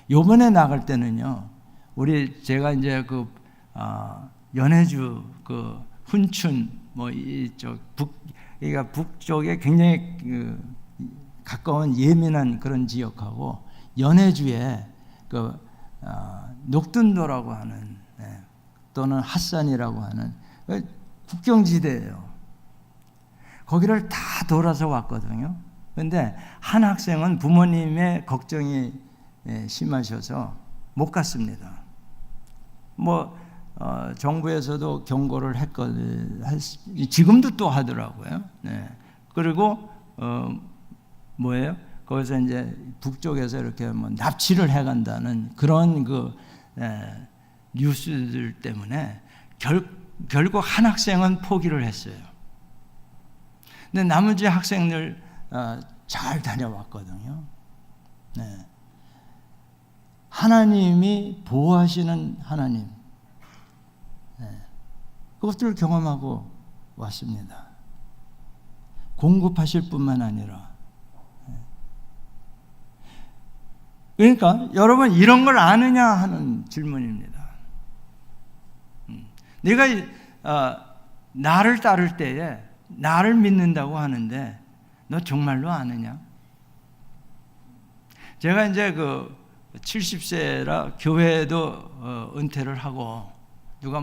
요번에 나갈 때는요, 제가 이제 연해주 훈춘 뭐 이쪽 그러니까 북쪽에 굉장히 가까운 예민한 그런 지역하고, 연해주에 녹든도라고 하는, 또는 핫산이라고 하는 국경지대예요. 거기를 다 돌아서 왔거든요. 그런데 한 학생은 부모님의 걱정이 심하셔서 못 갔습니다. 정부에서도 경고를 했거든요. 지금도 또 하더라고요. 그리고 거기서 이제 북쪽에서 이렇게 납치를 해간다는 그런 뉴스들 때문에 결국 한 학생은 포기를 했어요. 근데 나머지 학생들 잘 다녀왔거든요. 하나님이 보호하시는 하나님, 그것들을 경험하고 왔습니다. 공급하실 뿐만 아니라. 그러니까 여러분, 이런 걸 아느냐 하는 질문입니다. 내가 나를 따를 때에 나를 믿는다고 하는데 너 정말로 아느냐? 제가 이제 70세라 교회도 은퇴를 하고, 누가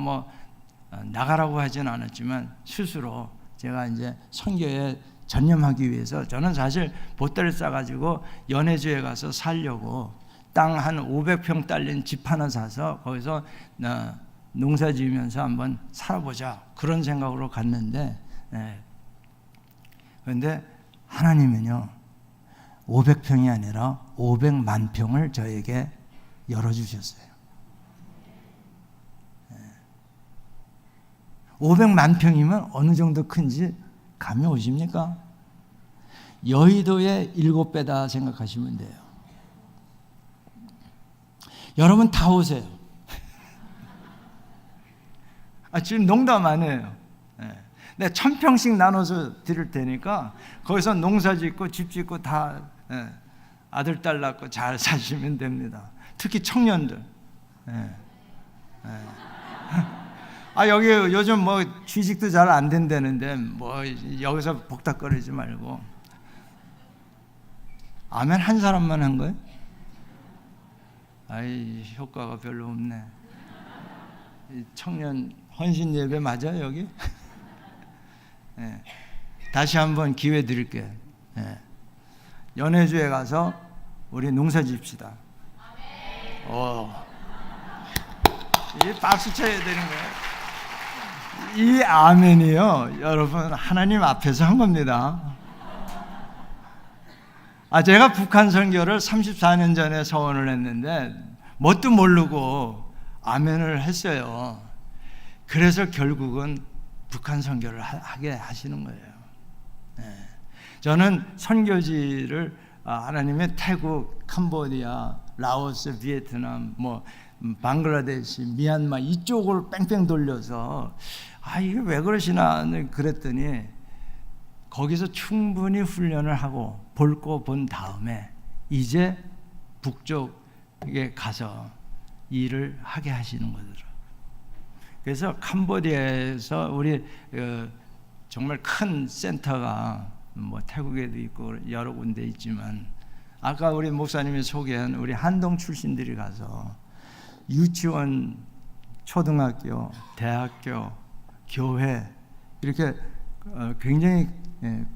나가라고 하진 않았지만 스스로 제가 이제 선교에 전념하기 위해서, 저는 사실 보따리 싸가지고 연해주에 가서 살려고 땅 한 500평 딸린 집 하나 사서 거기서 농사 지으면서 한번 살아보자, 그런 생각으로 갔는데, 그런데 하나님은요 500평이 아니라 500만 평을 저에게 열어주셨어요. 500만 평이면 어느 정도 큰지 감이 오십니까? 여의도의 7배다 생각하시면 돼요. 여러분 다 오세요. 지금 농담 안 해요. 내가 1000평씩 나눠서 드릴 테니까 거기서 농사 짓고 집 짓고 다 아들 딸 낳고 잘 사시면 됩니다. 특히 청년들. 여기 요즘 뭐 취직도 잘 안 된다는데 뭐 여기서 복닥거리지 말고. 아멘 한 사람만 한 거예요? 효과가 별로 없네. 청년 헌신 예배 맞아요 여기? 다시 한번 기회 드릴게요. 연회주에 가서 우리 농사 짓시다. 이 박수 쳐야 되는 거예요. 이 아멘이요, 여러분 하나님 앞에서 한 겁니다. 제가 북한 선교를 34년 전에 서원을 했는데 뭣도 모르고 아멘을 했어요. 그래서 결국은 북한 선교를 하게 하시는 거예요. 저는 선교지를 하나님의 태국, 캄보디아, 라오스, 베트남, 방글라데시, 미얀마 이쪽을 뺑뺑 돌려서 이게 왜 그러시나 그랬더니 거기서 충분히 훈련을 하고 볼 거 본 다음에 이제 북쪽에 가서 일을 하게 하시는 거더라고요. 그래서 캄보디아에서 우리 정말 큰 센터가 태국에도 있고 여러 군데 있지만 아까 우리 목사님이 소개한 우리 한동 출신들이 가서 유치원, 초등학교, 대학교, 교회 이렇게 굉장히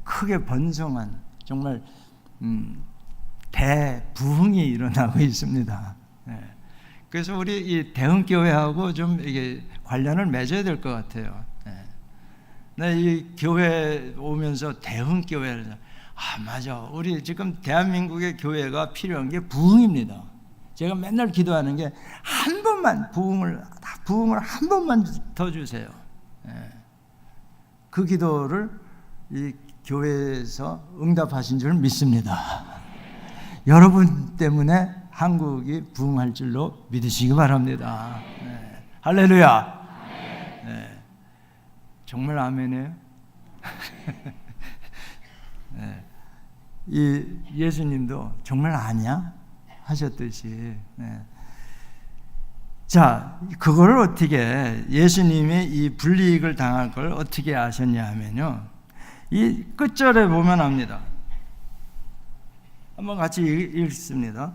크게 번성한 정말 대부흥이 일어나고 있습니다. 그래서 우리 이 대흥교회하고 좀 이게 관련을 맺어야 될 것 같아요. 이 교회 오면서 대흥교회를 맞아. 우리 지금 대한민국의 교회가 필요한 게 부흥입니다. 제가 맨날 기도하는 게 한 번만 부흥을 한 번만 더 주세요. 그 기도를 이 교회에서 응답하신 줄 믿습니다. 여러분 때문에 한국이 부흥할 줄로 믿으시기 바랍니다. 할렐루야. 정말 아멘이에요. 이 예수님도 정말 아니야 하셨듯이. 자, 그걸 어떻게 예수님이 이 불이익을 당할 걸 어떻게 아셨냐 하면요, 이 끝절에 보면 합니다. 한번 같이 읽습니다.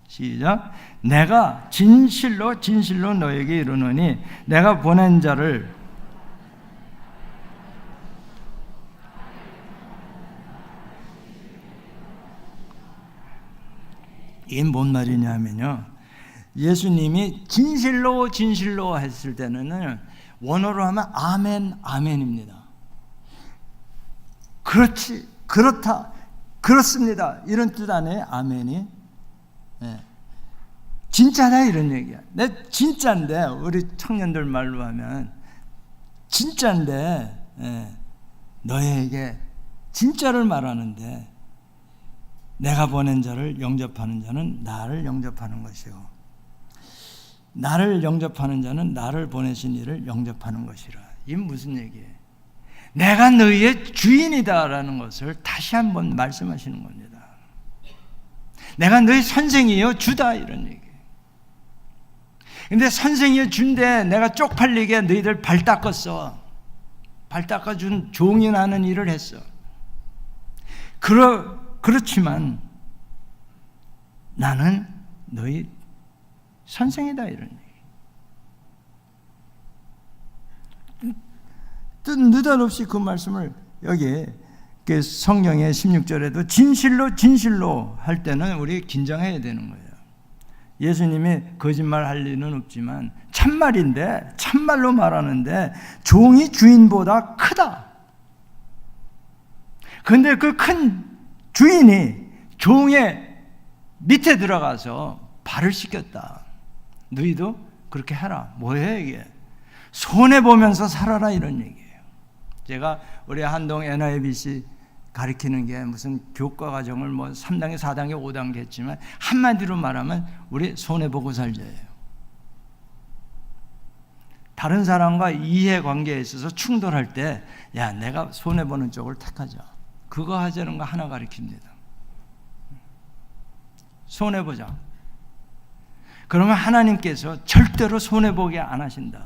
시작. 내가 진실로 진실로 너에게 이르노니 내가 보낸 자를 이게 뭔 말이냐면요, 예수님이 진실로 진실로 했을 때는 원어로 하면 아멘 아멘입니다. 그렇지, 그렇다, 그렇습니다 이런 뜻 안에 아멘이 진짜다 이런 얘기야. 내 진짜인데, 우리 청년들 말로 하면 진짜인데 너에게 진짜를 말하는데 내가 보낸 자를 영접하는 자는 나를 영접하는 것이요, 나를 영접하는 자는 나를 보내신 이를 영접하는 것이라. 이게 무슨 얘기예요? 내가 너희의 주인이다라는 것을 다시 한번 말씀하시는 겁니다. 내가 너희 선생이요 주다 이런 얘기예요. 근데 선생이요 주인데 내가 쪽팔리게 너희들 발 닦았어. 발 닦아준 종이 나는 일을 했어. 그렇지만 나는 너희 선생이다 이런 얘기. 느닷없이 그 말씀을 여기 성경의 16절에도 진실로 진실로 할 때는 우리 긴장해야 되는 거예요. 예수님이 거짓말 할 리는 없지만 참말인데, 참말로 말하는데 종이 주인보다 크다. 그런데 그 큰 주인이 종의 밑에 들어가서 발을 씻겼다. 너희도 그렇게 해라. 뭐예요 이게? 손해보면서 살아라 이런 얘기예요. 제가 우리 한동 NIBC 가르치는 게 무슨 교과 과정을 뭐 3단계, 4단계, 5단계 했지만 한마디로 말하면 우리 손해보고 살자예요. 다른 사람과 이해관계에 있어서 충돌할 때 야, 내가 손해보는 쪽을 택하자. 그거 하자는 거 하나 가르칩니다. 손해보자. 그러면 하나님께서 절대로 손해보게 안 하신다.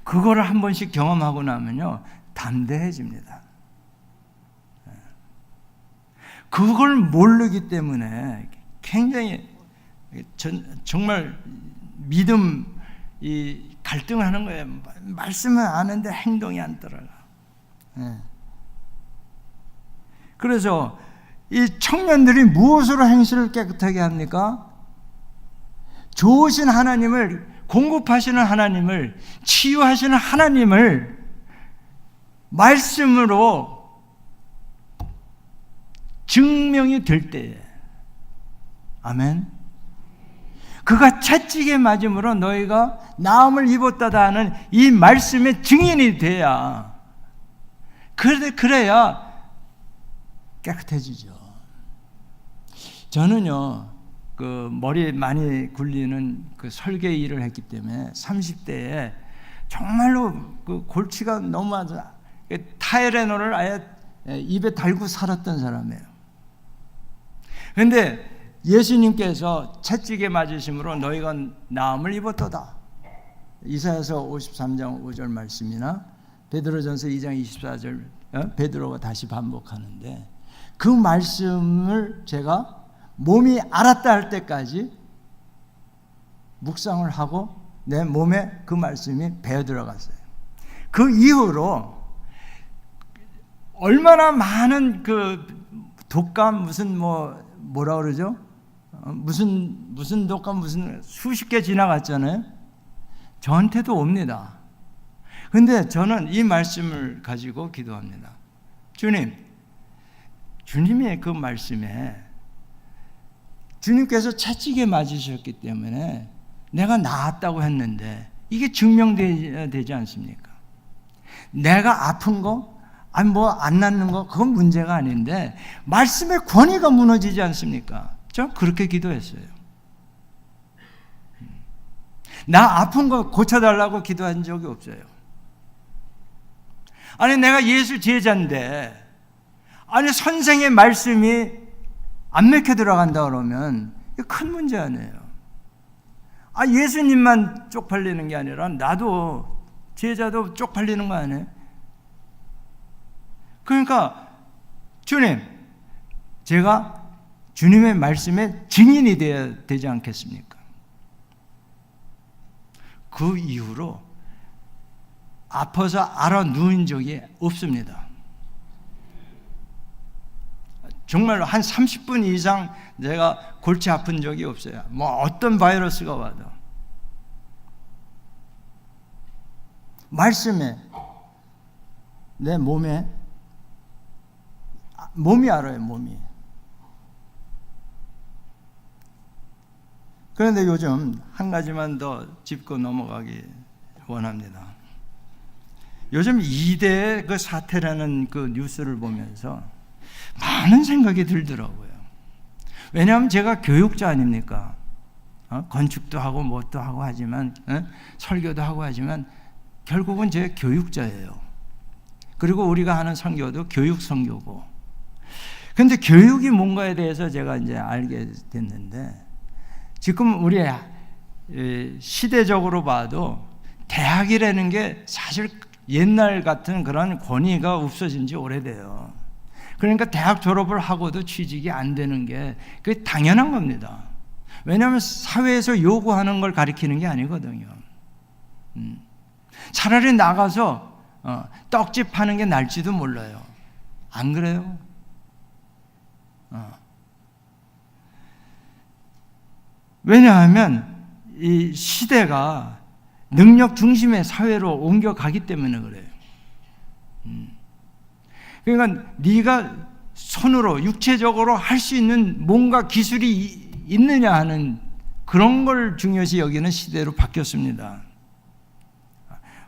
그거를 한 번씩 경험하고 나면요, 담대해집니다. 그걸 모르기 때문에 굉장히 정말 믿음 이 갈등하는 거예요. 말씀은 아는데 행동이 안 따라가. 그래서 이 청년들이 무엇으로 행실을 깨끗하게 합니까? 좋으신 하나님을, 공급하시는 하나님을, 치유하시는 하나님을 말씀으로 증명이 될 때에, 아멘. 그가 채찍에 맞음으로 너희가 나음을 입었다다 하는 이 말씀의 증인이 돼야, 그래야 깨끗해지죠. 저는요, 그 머리 많이 굴리는 그 설계 일을 했기 때문에 30대에 정말로 그 골치가 너무 타이레놀을 아예 입에 달고 살았던 사람이에요. 그런데 예수님께서 채찍에 맞으심으로 너희가 나음을 입었도다. 이사야서 53장 5절 말씀이나 베드로전서 2장 24절 베드로가 다시 반복하는데, 그 말씀을 제가 몸이 알았다 할 때까지 묵상을 하고 내 몸에 그 말씀이 배어 들어갔어요. 그 이후로 얼마나 많은 그 독감 뭐라 그러죠? 무슨 독감 무슨 수십 개 지나갔잖아요. 저한테도 옵니다. 근데 저는 이 말씀을 가지고 기도합니다. 주님의 그 말씀에 주님께서 채찍에 맞으셨기 때문에 내가 나았다고 했는데 이게 증명되지 않습니까? 내가 아픈 거, 안 낫는 거, 그건 문제가 아닌데 말씀의 권위가 무너지지 않습니까? 저 그렇게 기도했어요. 나 아픈 거 고쳐달라고 기도한 적이 없어요. 아니, 내가 예수 제자인데, 아니, 선생의 말씀이 안 맥혀 들어간다 그러면 큰 문제 아니에요. 예수님만 쪽팔리는 게 아니라 나도, 제자도 쪽팔리는 거 아니에요? 그러니까 주님, 제가 주님의 말씀에 증인이 되어야 되지 않겠습니까? 그 이후로 아파서 알아 누운 적이 없습니다. 정말로 한 30분 이상 제가 골치 아픈 적이 없어요. 어떤 바이러스가 와도. 말씀에, 내 몸이 알아요, 몸이. 그런데 요즘 한 가지만 더 짚고 넘어가기 원합니다. 요즘 2대 그 사태라는 그 뉴스를 보면서 많은 생각이 들더라고요. 왜냐하면 제가 교육자 아닙니까? 건축도 하고 뭣도 하고 하지만, 설교도 하고 하지만 결국은 제가 교육자예요. 그리고 우리가 하는 선교도 교육 선교고. 그런데 교육이 뭔가에 대해서 제가 이제 알게 됐는데, 지금 우리 시대적으로 봐도 대학이라는 게 사실 옛날 같은 그런 권위가 없어진 지 오래돼요. 그러니까 대학 졸업을 하고도 취직이 안 되는 게 그게 당연한 겁니다. 왜냐하면 사회에서 요구하는 걸 가리키는 게 아니거든요. 차라리 나가서 떡집 하는 게 날지도 몰라요. 안 그래요? 왜냐하면 이 시대가 능력 중심의 사회로 옮겨가기 때문에 그래요. 그러니까 네가 손으로 육체적으로 할 수 있는 뭔가 기술이 있느냐 하는 그런 걸 중요시 여기는 시대로 바뀌었습니다.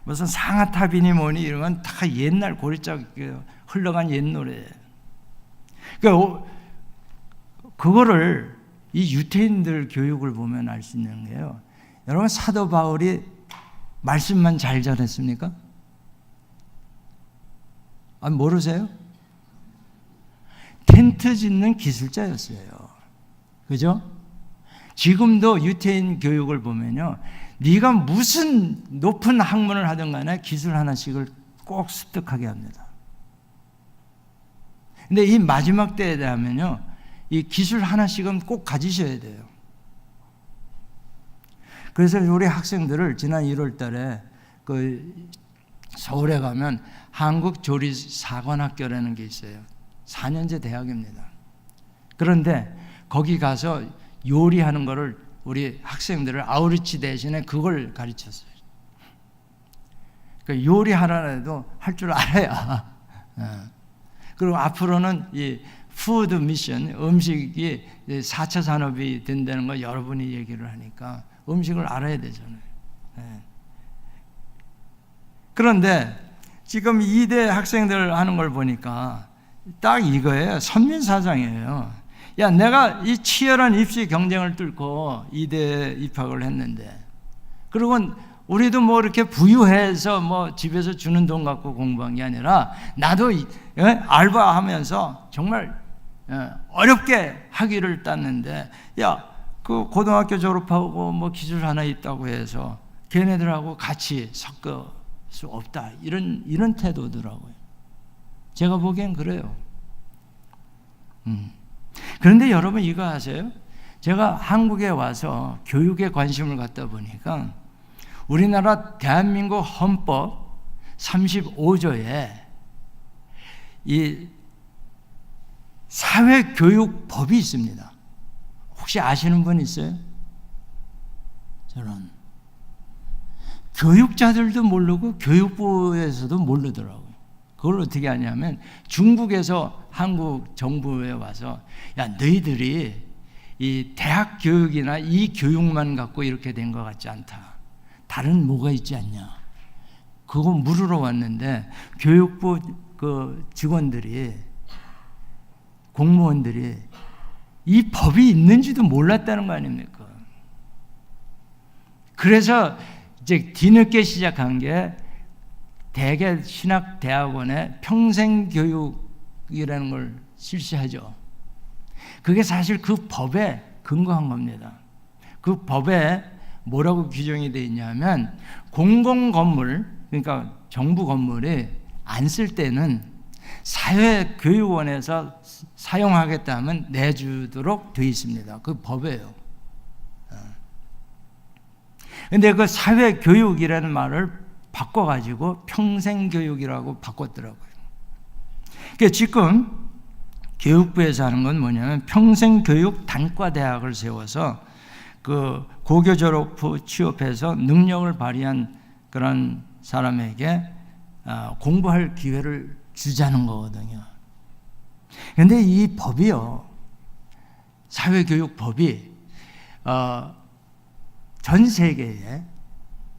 무슨 상아탑이니 뭐니 이런 건 다 옛날 고리짝 흘러간 옛 노래예요. 그러니까 그거를 이 유태인들 교육을 보면 알 수 있는 게요. 여러분, 사도 바울이 말씀만 잘 전했습니까? 모르세요? 텐트 짓는 기술자였어요. 그죠? 지금도 유태인 교육을 보면요, 네가 무슨 높은 학문을 하든 간에 기술 하나씩을 꼭 습득하게 합니다. 근데 이 마지막 때에 대하면요, 이 기술 하나씩은 꼭 가지셔야 돼요. 그래서 우리 학생들을 지난 1월 달에 서울에 가면 한국조리사관학교라는 게 있어요. 4년제 대학입니다. 그런데 거기 가서 요리하는 거를 우리 학생들을 아우리치 대신에 그걸 가르쳤어요. 그러니까 요리하라도 할 줄 알아야. 그리고 앞으로는 이 푸드 미션, 음식이 4차 산업이 된다는 거 여러분이 얘기를 하니까 음식을 알아야 되잖아요. 그런데 지금 2대 학생들 하는 걸 보니까 딱 이거예요. 선민사상이에요. 야, 내가 이 치열한 입시 경쟁을 뚫고 2대 입학을 했는데, 그리고 우리도 뭐 이렇게 부유해서 뭐 집에서 주는 돈 갖고 공부한 게 아니라 나도 알바하면서 정말 어렵게 학위를 땄는데, 야, 그 고등학교 졸업하고 뭐 기술 하나 있다고 해서 걔네들하고 같이 섞을 수 없다, 이런 태도더라고요. 제가 보기엔 그래요. 그런데 여러분 이거 아세요? 제가 한국에 와서 교육에 관심을 갖다 보니까 우리나라 대한민국 헌법 35조에 이 사회교육법이 있습니다. 혹시 아시는 분 있어요? 저는 교육자들도 모르고 교육부에서도 모르더라고요. 그걸 어떻게 하냐면 중국에서 한국 정부에 와서, 야, 너희들이 이 대학 교육이나 이 교육만 갖고 이렇게 된 것 같지 않다. 다른 뭐가 있지 않냐. 그거 물으러 왔는데 교육부 그 직원들이, 공무원들이 이 법이 있는지도 몰랐다는 거 아닙니까? 그래서 이제 뒤늦게 시작한 게 대개 신학대학원에 평생교육이라는 걸 실시하죠. 그게 사실 그 법에 근거한 겁니다. 그 법에 뭐라고 규정이 되어 있냐면, 공공건물, 그러니까 정부 건물이 안 쓸 때는 사회교육원에서 사용하겠다 하면 내주도록 되어 있습니다. 그 법이에요. 그런데 그 사회교육이라는 말을 바꿔가지고 평생교육이라고 바꿨더라고요. 그러니까 지금 교육부에서 하는 건 뭐냐면 평생교육 단과대학을 세워서 그 고교 졸업 후 취업해서 능력을 발휘한 그런 사람에게 공부할 기회를 주자는 거거든요. 그런데 이 법이요, 사회교육법이 전 세계에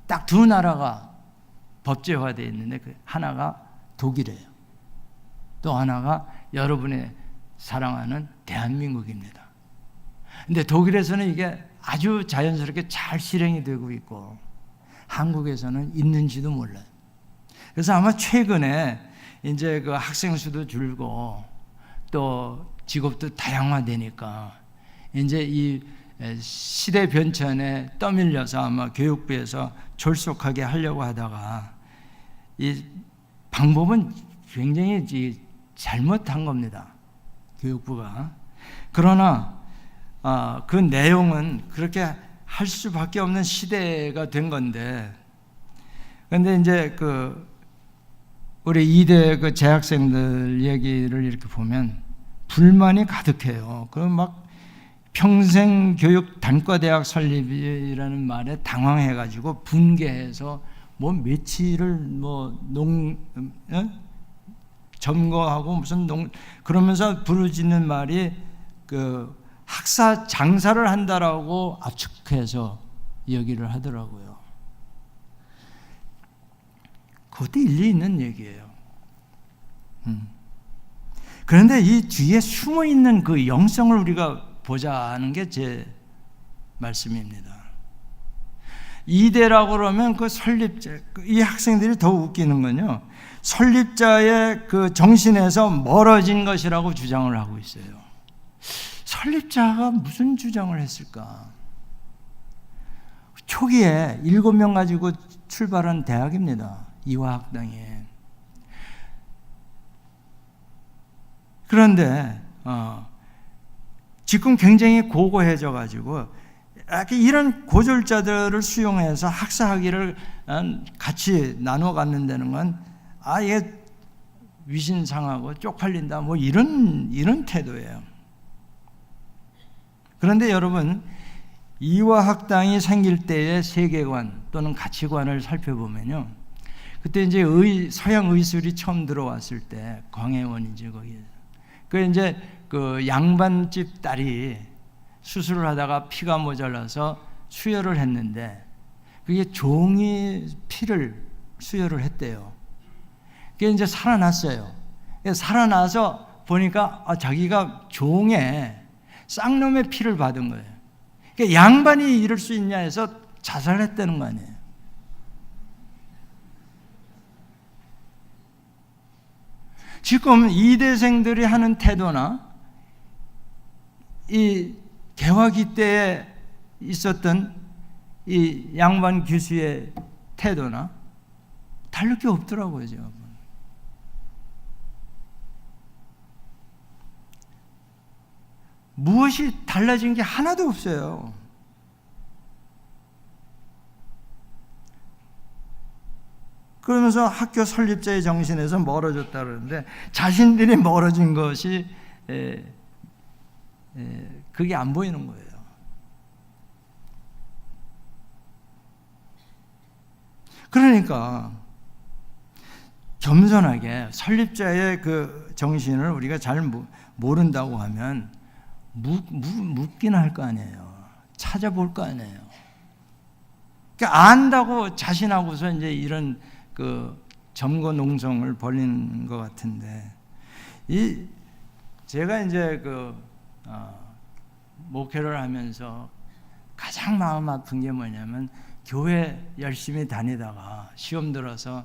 딱 두 나라가 법제화되어 있는데, 그 하나가 독일이에요. 또 하나가 여러분의 사랑하는 대한민국입니다. 근데 독일에서는 이게 아주 자연스럽게 잘 실행이 되고 있고 한국에서는 있는지도 몰라요. 그래서 아마 최근에 이제 그 학생 수도 줄고 또 직업도 다양화되니까 이제 이 시대 변천에 떠밀려서 아마 교육부에서 졸속하게 하려고 하다가 이 방법은 굉장히 잘못한 겁니다. 교육부가. 그러나 그 내용은 그렇게 할 수밖에 없는 시대가 된 건데, 그런데 이제 우리 이대 그 재학생들 얘기를 이렇게 보면 불만이 가득해요. 그럼 막 평생교육 단과대학 설립이라는 말에 당황해가지고 분개해서 뭐 며칠을 점거하고 무슨 그러면서 부르짖는 말이 그 학사 장사를 한다라고 압축해서 얘기를 하더라고요. 그것도 일리 있는 얘기예요. 그런데 이 뒤에 숨어 있는 그 영성을 우리가 보자 하는 게 제 말씀입니다. 이대라고 그러면 그 설립자, 이 학생들이 더 웃기는 건요, 설립자의 그 정신에서 멀어진 것이라고 주장을 하고 있어요. 설립자가 무슨 주장을 했을까? 초기에 7명 가지고 출발한 대학입니다. 이화학당이. 그런데 지금 굉장히 고고해져 가지고 이런 고졸자들을 수용해서 학사학위를 같이 나눠 갖는다는 건 아예 위신상하고 쪽팔린다, 뭐 이런 태도예요. 그런데 여러분, 이화학당이 생길 때의 세계관 또는 가치관을 살펴보면요, 그때 이제 서양 의술이 처음 들어왔을 때, 광해원이지 거기. 그 이제 그 양반집 딸이 수술을 하다가 피가 모자라서 수혈을 했는데, 그게 종이 피를 수혈을 했대요. 그게 이제 살아났어요. 살아나서 보니까 자기가 종에 쌍놈의 피를 받은 거예요. 그러니까 양반이 이럴 수 있냐 해서 자살했다는 거 아니에요. 지금 이대생들이 하는 태도나 이 개화기 때에 있었던 이 양반 교수의 태도나 다를 게 없더라고요, 제가. 무엇이 달라진 게 하나도 없어요. 그러면서 학교 설립자의 정신에서 멀어졌다 그러는데, 자신들이 멀어진 것이 그게 안 보이는 거예요. 그러니까 겸손하게 설립자의 그 정신을 우리가 잘 모른다고 하면 묻긴 할 거 아니에요. 찾아볼 거 아니에요. 그러니까 안다고 자신하고서 이제 이런 그 점거농성을 벌이는 것 같은데, 제가 이제 목회를 하면서 가장 마음 아픈 게 뭐냐면, 교회 열심히 다니다가 시험 들어서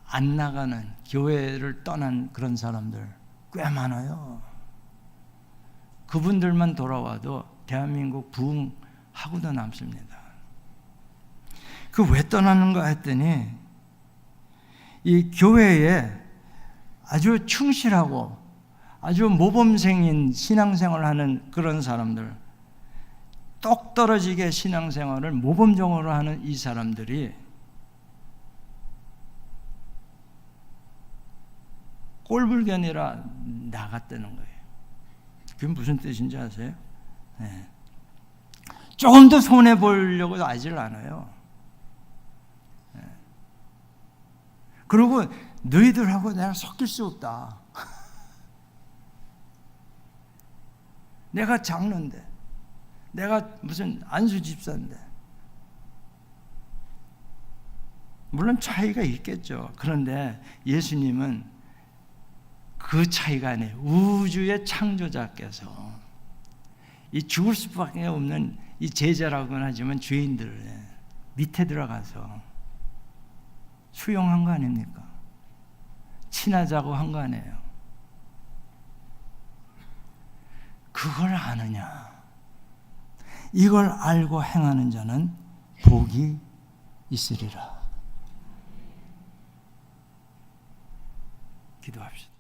안 나가는, 교회를 떠난 그런 사람들 꽤 많아요. 그분들만 돌아와도 대한민국 부흥하고도 남습니다. 그 왜 떠나는가 했더니, 이 교회에 아주 충실하고 아주 모범생인 신앙생활을 하는 그런 사람들, 똑 떨어지게 신앙생활을 모범적으로 하는 이 사람들이 꼴불견이라 나갔다는 거예요. 그게 무슨 뜻인지 아세요? 네. 조금 더 손해 보려고 하질 않아요. 네. 그리고 너희들하고 내가 섞일 수 없다. 내가 장로인데, 내가 무슨 안수 집사인데. 물론 차이가 있겠죠. 그런데 예수님은 그 차이가 아니에요. 우주의 창조자께서 이 죽을 수밖에 없는 이 제자라고는 하지만 죄인들 밑에 들어가서 수용한 거 아닙니까? 친하자고 한 거 아니에요. 그걸 아느냐? 이걸 알고 행하는 자는 복이 있으리라. 기도합시다.